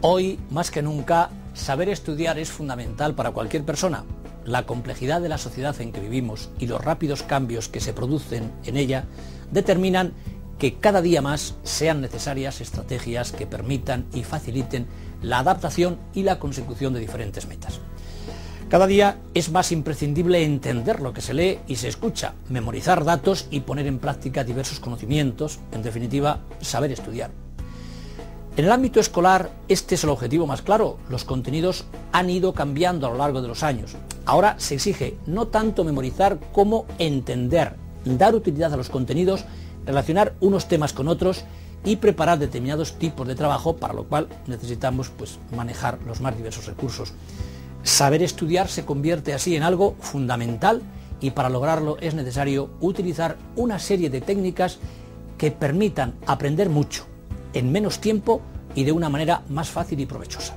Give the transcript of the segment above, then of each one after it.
Hoy, más que nunca, saber estudiar es fundamental para cualquier persona. La complejidad de la sociedad en que vivimos y los rápidos cambios que se producen en ella determinan que cada día más sean necesarias estrategias que permitan y faciliten la adaptación y la consecución de diferentes metas. Cada día es más imprescindible entender lo que se lee y se escucha, memorizar datos y poner en práctica diversos conocimientos, en definitiva, saber estudiar. En el ámbito escolar, este es el objetivo más claro. Los contenidos han ido cambiando a lo largo de los años. Ahora se exige no tanto memorizar como entender, dar utilidad a los contenidos, relacionar unos temas con otros y preparar determinados tipos de trabajo, para lo cual necesitamos manejar los más diversos recursos. Saber estudiar se convierte así en algo fundamental y para lograrlo es necesario utilizar una serie de técnicas que permitan aprender mucho en menos tiempo y de una manera más fácil y provechosa.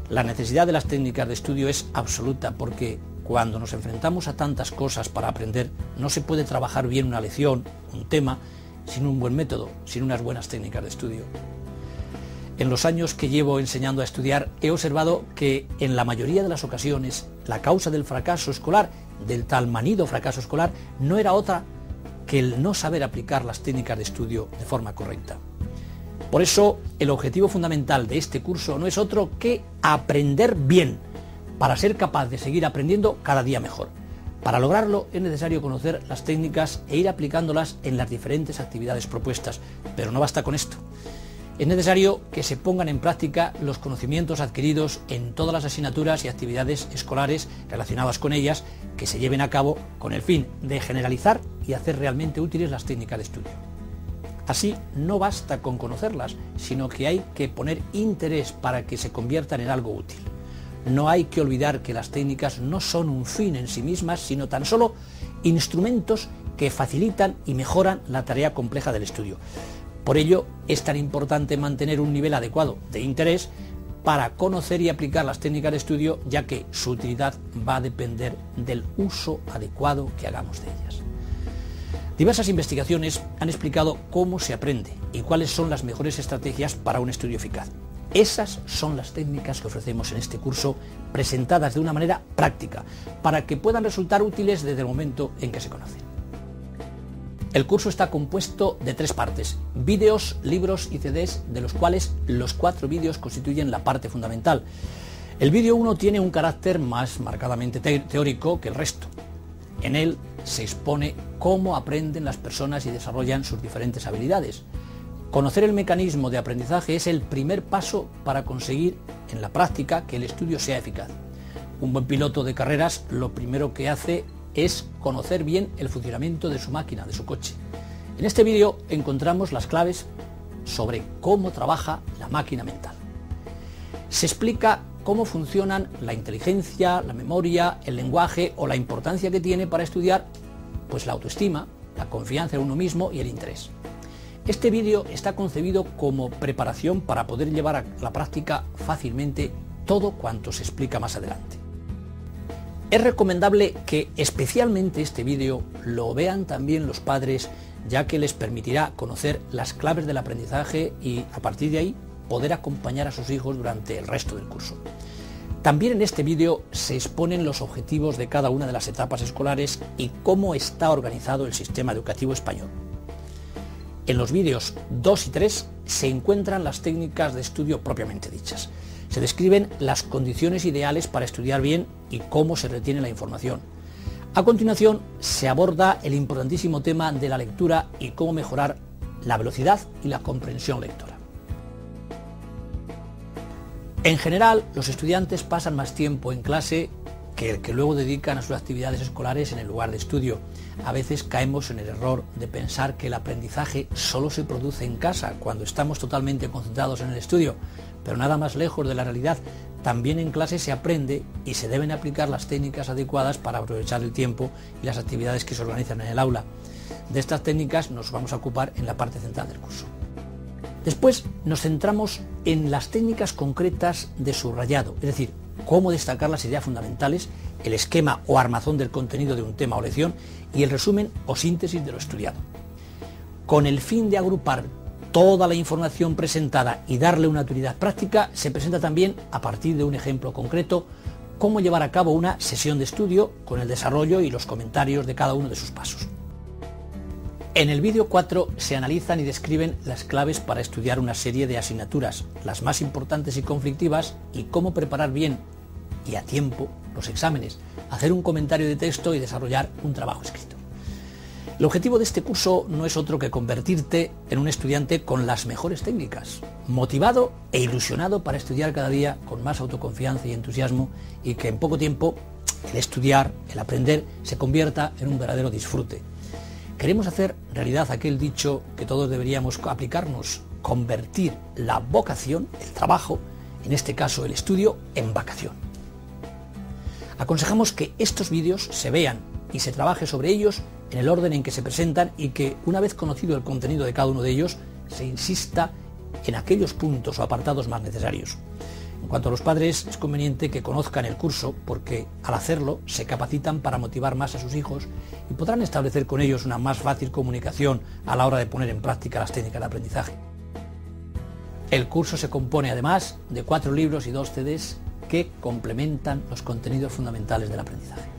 La necesidad de las técnicas de estudio es absoluta porque cuando nos enfrentamos a tantas cosas para aprender, no se puede trabajar bien una lección, un tema, sin un buen método, sin unas buenas técnicas de estudio. En los años que llevo enseñando a estudiar, he observado que en la mayoría de las ocasiones la causa del fracaso escolar, del tal manido fracaso escolar, no era otra que el no saber aplicar las técnicas de estudio de forma correcta. Por eso, el objetivo fundamental de este curso no es otro que aprender bien, para ser capaz de seguir aprendiendo cada día mejor. Para lograrlo es necesario conocer las técnicas e ir aplicándolas en las diferentes actividades propuestas, pero no basta con esto. Es necesario que se pongan en práctica los conocimientos adquiridos en todas las asignaturas y actividades escolares relacionadas con ellas, que se lleven a cabo con el fin de generalizar y hacer realmente útiles las técnicas de estudio. Así, no basta con conocerlas, sino que hay que poner interés para que se conviertan en algo útil. No hay que olvidar que las técnicas no son un fin en sí mismas, sino tan solo instrumentos que facilitan y mejoran la tarea compleja del estudio. Por ello, es tan importante mantener un nivel adecuado de interés para conocer y aplicar las técnicas de estudio, ya que su utilidad va a depender del uso adecuado que hagamos de ellas. Diversas investigaciones han explicado cómo se aprende y cuáles son las mejores estrategias para un estudio eficaz. Esas son las técnicas que ofrecemos en este curso, presentadas de una manera práctica, para que puedan resultar útiles desde el momento en que se conocen. El curso está compuesto de 3 partes: vídeos, libros y CDs, de los cuales los 4 vídeos constituyen la parte fundamental. El vídeo 1 tiene un carácter más marcadamente teórico que el resto. En él se expone cómo aprenden las personas y desarrollan sus diferentes habilidades. Conocer el mecanismo de aprendizaje es el primer paso para conseguir en la práctica que el estudio sea eficaz. Un buen piloto de carreras lo primero que hace es conocer bien el funcionamiento de su máquina, de su coche. En este vídeo encontramos las claves sobre cómo trabaja la máquina mental. Se explica cómo funcionan la inteligencia, la memoria, el lenguaje o la importancia que tiene para estudiar, la autoestima, la confianza en uno mismo y el interés. Este vídeo está concebido como preparación para poder llevar a la práctica fácilmente todo cuanto se explica más adelante. Es recomendable que especialmente este vídeo lo vean también los padres, ya que les permitirá conocer las claves del aprendizaje y a partir de ahí poder acompañar a sus hijos durante el resto del curso. También en este vídeo se exponen los objetivos de cada una de las etapas escolares y cómo está organizado el sistema educativo español. En los vídeos 2 y 3 se encuentran las técnicas de estudio propiamente dichas. Se describen las condiciones ideales para estudiar bien y cómo se retiene la información. A continuación se aborda el importantísimo tema de la lectura y cómo mejorar la velocidad y la comprensión lectora. En general, los estudiantes pasan más tiempo en clase que el que luego dedican a sus actividades escolares en el lugar de estudio. A veces caemos en el error de pensar que el aprendizaje solo se produce en casa, cuando estamos totalmente concentrados en el estudio, pero nada más lejos de la realidad. También en clase se aprende y se deben aplicar las técnicas adecuadas para aprovechar el tiempo y las actividades que se organizan en el aula. De estas técnicas nos vamos a ocupar en la parte central del curso. Después nos centramos en las técnicas concretas de subrayado, es decir, cómo destacar las ideas fundamentales, el esquema o armazón del contenido de un tema o lección y el resumen o síntesis de lo estudiado. Con el fin de agrupar toda la información presentada y darle una utilidad práctica, se presenta también, a partir de un ejemplo concreto, cómo llevar a cabo una sesión de estudio con el desarrollo y los comentarios de cada uno de sus pasos. En el vídeo 4 se analizan y describen las claves para estudiar una serie de asignaturas, las más importantes y conflictivas, y cómo preparar bien y a tiempo los exámenes, hacer un comentario de texto y desarrollar un trabajo escrito. El objetivo de este curso no es otro que convertirte en un estudiante con las mejores técnicas, motivado e ilusionado para estudiar cada día con más autoconfianza y entusiasmo, y que en poco tiempo el estudiar, el aprender, se convierta en un verdadero disfrute. Queremos hacer realidad aquel dicho que todos deberíamos aplicarnos: convertir la vocación, el trabajo, en este caso el estudio, en vacación. Aconsejamos que estos vídeos se vean y se trabaje sobre ellos en el orden en que se presentan, y que, una vez conocido el contenido de cada uno de ellos, se insista en aquellos puntos o apartados más necesarios. En cuanto a los padres, es conveniente que conozcan el curso, porque al hacerlo se capacitan para motivar más a sus hijos y podrán establecer con ellos una más fácil comunicación a la hora de poner en práctica las técnicas de aprendizaje. El curso se compone además de 4 libros y 2 CDs que complementan los contenidos fundamentales del aprendizaje.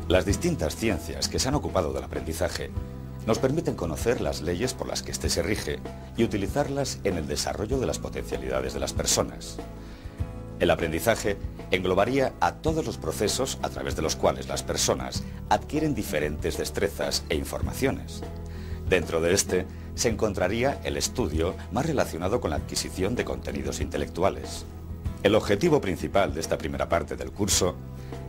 Las distintas ciencias que se han ocupado del aprendizaje nos permiten conocer las leyes por las que éste se rige y utilizarlas en el desarrollo de las potencialidades de las personas. El aprendizaje englobaría a todos los procesos a través de los cuales las personas adquieren diferentes destrezas e informaciones. Dentro de este se encontraría el estudio más relacionado con la adquisición de contenidos intelectuales. El objetivo principal de esta primera parte del curso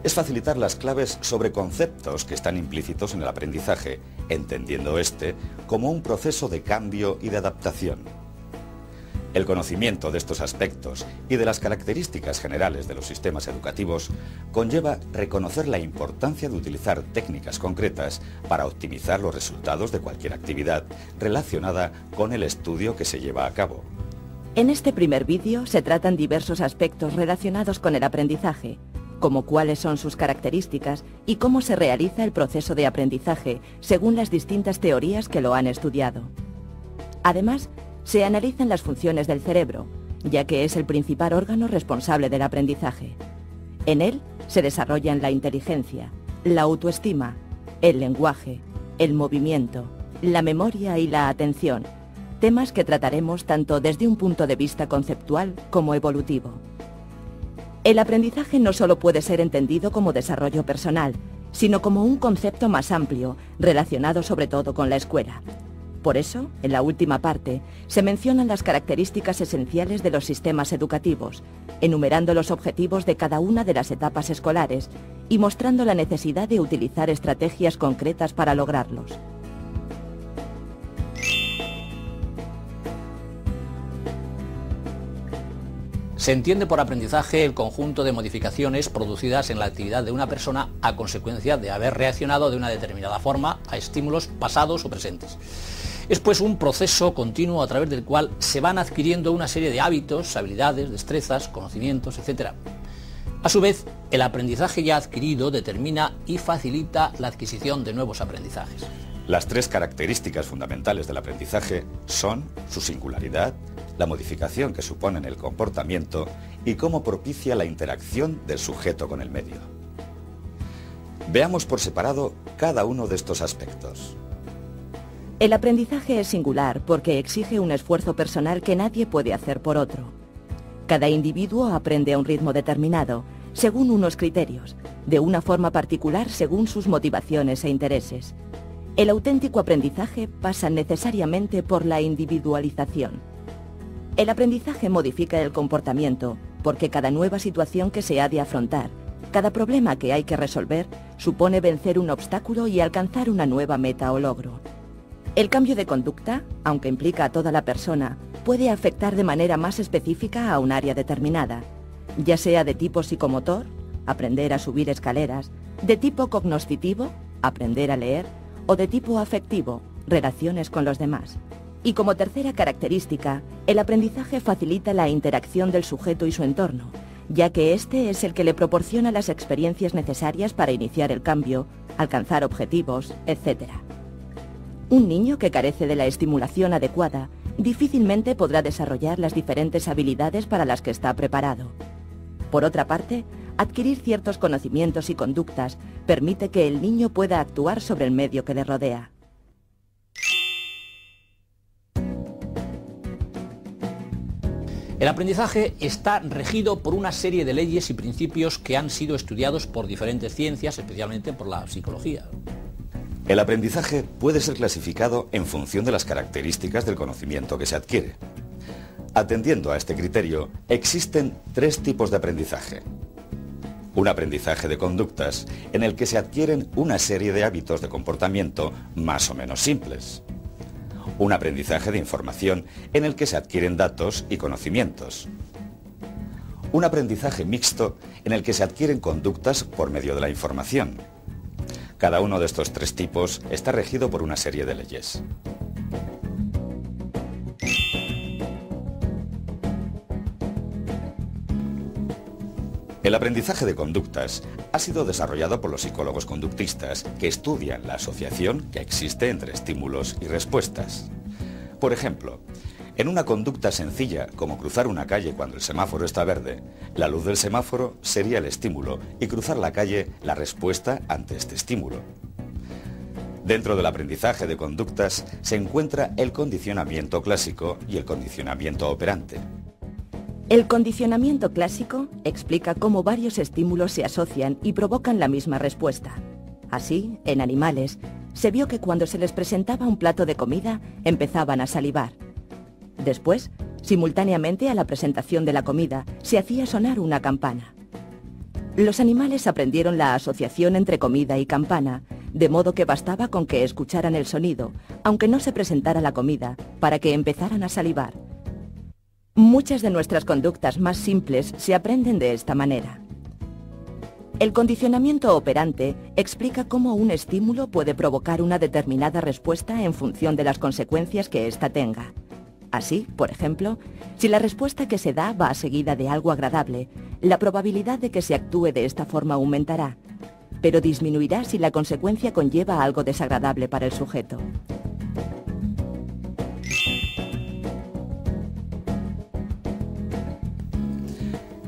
es facilitar las claves sobre conceptos que están implícitos en el aprendizaje, entendiendo este como un proceso de cambio y de adaptación. El conocimiento de estos aspectos y de las características generales de los sistemas educativos conlleva reconocer la importancia de utilizar técnicas concretas para optimizar los resultados de cualquier actividad relacionada con el estudio que se lleva a cabo. En este primer vídeo se tratan diversos aspectos relacionados con el aprendizaje, como cuáles son sus características y cómo se realiza el proceso de aprendizaje según las distintas teorías que lo han estudiado. Además, se analizan las funciones del cerebro, ya que es el principal órgano responsable del aprendizaje. En él se desarrollan la inteligencia, la autoestima, el lenguaje, el movimiento, la memoria y la atención, temas que trataremos tanto desde un punto de vista conceptual como evolutivo. El aprendizaje no solo puede ser entendido como desarrollo personal, sino como un concepto más amplio, relacionado sobre todo con la escuela. Por eso, en la última parte, se mencionan las características esenciales de los sistemas educativos, enumerando los objetivos de cada una de las etapas escolares y mostrando la necesidad de utilizar estrategias concretas para lograrlos. Se entiende por aprendizaje el conjunto de modificaciones producidas en la actividad de una persona a consecuencia de haber reaccionado de una determinada forma a estímulos pasados o presentes. Es pues un proceso continuo a través del cual se van adquiriendo una serie de hábitos, habilidades, destrezas, conocimientos, etc. A su vez, el aprendizaje ya adquirido determina y facilita la adquisición de nuevos aprendizajes. Las 3 características fundamentales del aprendizaje son su singularidad, la modificación que supone en el comportamiento y cómo propicia la interacción del sujeto con el medio. Veamos por separado cada uno de estos aspectos. El aprendizaje es singular porque exige un esfuerzo personal que nadie puede hacer por otro. Cada individuo aprende a un ritmo determinado, según unos criterios, de una forma particular según sus motivaciones e intereses. El auténtico aprendizaje pasa necesariamente por la individualización. El aprendizaje modifica el comportamiento porque cada nueva situación que se ha de afrontar, cada problema que hay que resolver, supone vencer un obstáculo y alcanzar una nueva meta o logro. El cambio de conducta, aunque implica a toda la persona, puede afectar de manera más específica a un área determinada, ya sea de tipo psicomotor, aprender a subir escaleras, de tipo cognoscitivo, aprender a leer, o de tipo afectivo, relaciones con los demás. Y como tercera característica, el aprendizaje facilita la interacción del sujeto y su entorno, ya que este es el que le proporciona las experiencias necesarias para iniciar el cambio, alcanzar objetivos, etc. Un niño que carece de la estimulación adecuada difícilmente podrá desarrollar las diferentes habilidades para las que está preparado. Por otra parte, adquirir ciertos conocimientos y conductas permite que el niño pueda actuar sobre el medio que le rodea. El aprendizaje está regido por una serie de leyes y principios que han sido estudiados por diferentes ciencias, especialmente por la psicología. El aprendizaje puede ser clasificado en función de las características del conocimiento que se adquiere. Atendiendo a este criterio, existen tres tipos de aprendizaje. Un aprendizaje de conductas, en el que se adquieren una serie de hábitos de comportamiento más o menos simples. Un aprendizaje de información, en el que se adquieren datos y conocimientos. Un aprendizaje mixto, en el que se adquieren conductas por medio de la información. Cada uno de estos tres tipos está regido por una serie de leyes. El aprendizaje de conductas ha sido desarrollado por los psicólogos conductistas que estudian la asociación que existe entre estímulos y respuestas. Por ejemplo, en una conducta sencilla, como cruzar una calle cuando el semáforo está verde, la luz del semáforo sería el estímulo y cruzar la calle la respuesta ante este estímulo. Dentro del aprendizaje de conductas se encuentra el condicionamiento clásico y el condicionamiento operante. El condicionamiento clásico explica cómo varios estímulos se asocian y provocan la misma respuesta. Así, en animales, se vio que cuando se les presentaba un plato de comida, empezaban a salivar. Después, simultáneamente a la presentación de la comida, se hacía sonar una campana. Los animales aprendieron la asociación entre comida y campana, de modo que bastaba con que escucharan el sonido, aunque no se presentara la comida, para que empezaran a salivar. Muchas de nuestras conductas más simples se aprenden de esta manera. El condicionamiento operante explica cómo un estímulo puede provocar una determinada respuesta en función de las consecuencias que ésta tenga. Así, por ejemplo, si la respuesta que se da va seguida de algo agradable, la probabilidad de que se actúe de esta forma aumentará, pero disminuirá si la consecuencia conlleva algo desagradable para el sujeto.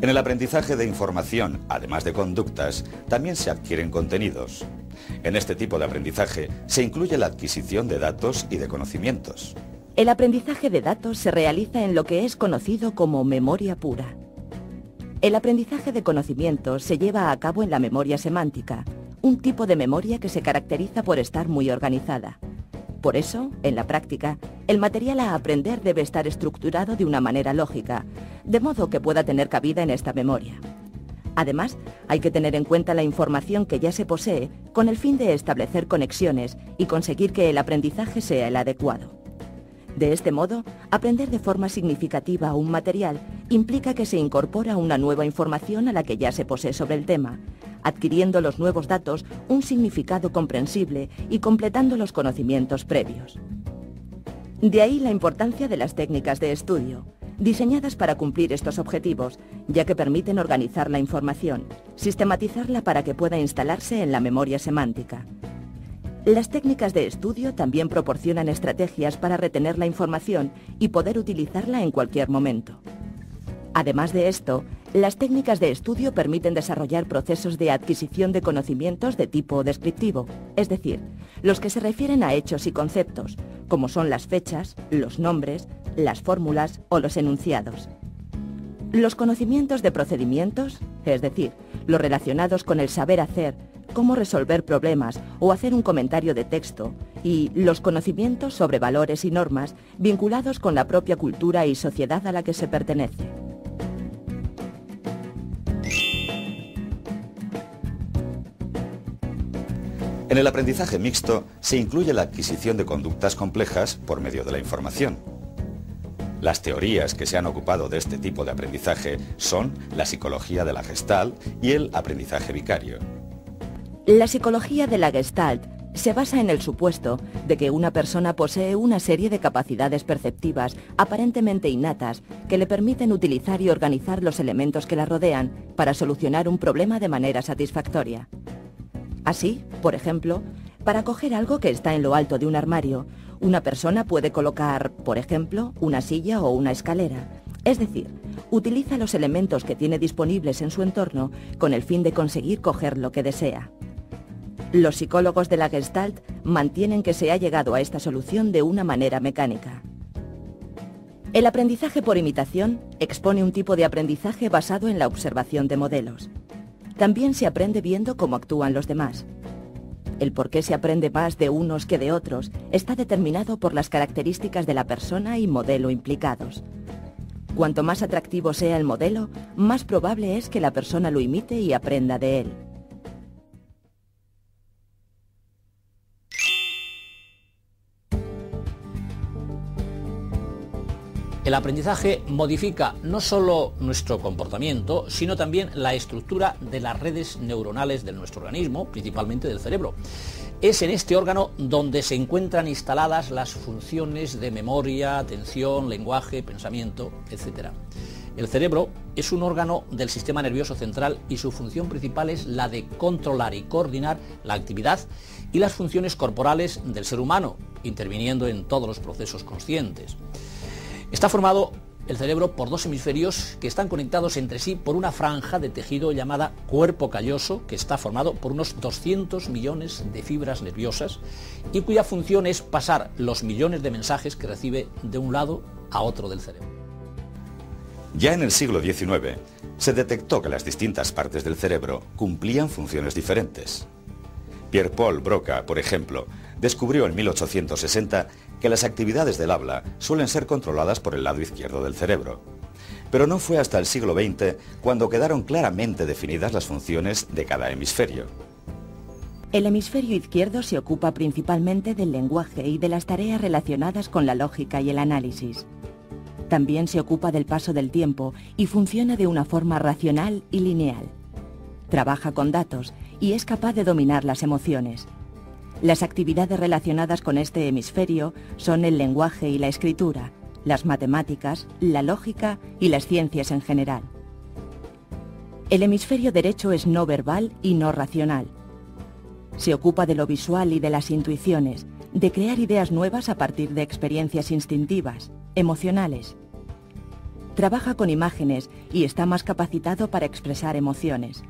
En el aprendizaje de información, además de conductas, también se adquieren contenidos. En este tipo de aprendizaje se incluye la adquisición de datos y de conocimientos. El aprendizaje de datos se realiza en lo que es conocido como memoria pura. El aprendizaje de conocimientos se lleva a cabo en la memoria semántica, un tipo de memoria que se caracteriza por estar muy organizada. Por eso, en la práctica, el material a aprender debe estar estructurado de una manera lógica, de modo que pueda tener cabida en esta memoria. Además, hay que tener en cuenta la información que ya se posee con el fin de establecer conexiones y conseguir que el aprendizaje sea el adecuado. De este modo, aprender de forma significativa un material implica que se incorpora una nueva información a la que ya se posee sobre el tema, adquiriendo los nuevos datos un significado comprensible y completando los conocimientos previos. De ahí la importancia de las técnicas de estudio, diseñadas para cumplir estos objetivos, ya que permiten organizar la información, sistematizarla para que pueda instalarse en la memoria semántica. Las técnicas de estudio también proporcionan estrategias para retener la información y poder utilizarla en cualquier momento. Además de esto, las técnicas de estudio permiten desarrollar procesos de adquisición de conocimientos de tipo descriptivo, es decir, los que se refieren a hechos y conceptos, como son las fechas, los nombres, las fórmulas o los enunciados. Los conocimientos de procedimientos, es decir, los relacionados con el saber hacer, cómo resolver problemas o hacer un comentario de texto, y los conocimientos sobre valores y normas vinculados con la propia cultura y sociedad a la que se pertenece. En el aprendizaje mixto se incluye la adquisición de conductas complejas por medio de la información. Las teorías que se han ocupado de este tipo de aprendizaje son la psicología de la Gestalt y el aprendizaje vicario. La psicología de la Gestalt Se basa en el supuesto de que una persona posee una serie de capacidades perceptivas aparentemente innatas que le permiten utilizar y organizar los elementos que la rodean para solucionar un problema de manera satisfactoria. Así, por ejemplo, para coger algo que está en lo alto de un armario, una persona puede colocar, por ejemplo, una silla o una escalera. Es decir, utiliza los elementos que tiene disponibles en su entorno con el fin de conseguir coger lo que desea. Los psicólogos de la Gestalt mantienen que se ha llegado a esta solución de una manera mecánica. El aprendizaje por imitación expone un tipo de aprendizaje basado en la observación de modelos. También se aprende viendo cómo actúan los demás. El por qué se aprende más de unos que de otros está determinado por las características de la persona y modelo implicados. Cuanto más atractivo sea el modelo, más probable es que la persona lo imite y aprenda de él. El aprendizaje modifica no solo nuestro comportamiento, sino también la estructura de las redes neuronales de nuestro organismo, principalmente del cerebro. Es en este órgano donde se encuentran instaladas las funciones de memoria, atención, lenguaje, pensamiento, etc. El cerebro es un órgano del sistema nervioso central y su función principal es la de controlar y coordinar la actividad y las funciones corporales del ser humano, interviniendo en todos los procesos conscientes. Está formado el cerebro por dos hemisferios que están conectados entre sí por una franja de tejido llamada cuerpo calloso, que está formado por unos 200 millones de fibras nerviosas y cuya función es pasar los millones de mensajes que recibe de un lado a otro del cerebro. Ya en el siglo XIX se detectó que las distintas partes del cerebro cumplían funciones diferentes. Pierre-Paul Broca, por ejemplo, descubrió en 1860 que las actividades del habla suelen ser controladas por el lado izquierdo del cerebro. Pero no fue hasta el siglo XX cuando quedaron claramente definidas las funciones de cada hemisferio. El hemisferio izquierdo se ocupa principalmente del lenguaje y de las tareas relacionadas con la lógica y el análisis. También se ocupa del paso del tiempo y funciona de una forma racional y lineal. Trabaja con datos y es capaz de dominar las emociones. Las actividades relacionadas con este hemisferio son el lenguaje y la escritura, las matemáticas, la lógica y las ciencias en general. El hemisferio derecho es no verbal y no racional. Se ocupa de lo visual y de las intuiciones, de crear ideas nuevas a partir de experiencias instintivas, emocionales. Trabaja con imágenes y está más capacitado para expresar emociones.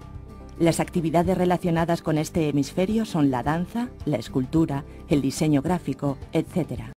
Las actividades relacionadas con este hemisferio son la danza, la escultura, el diseño gráfico, etc.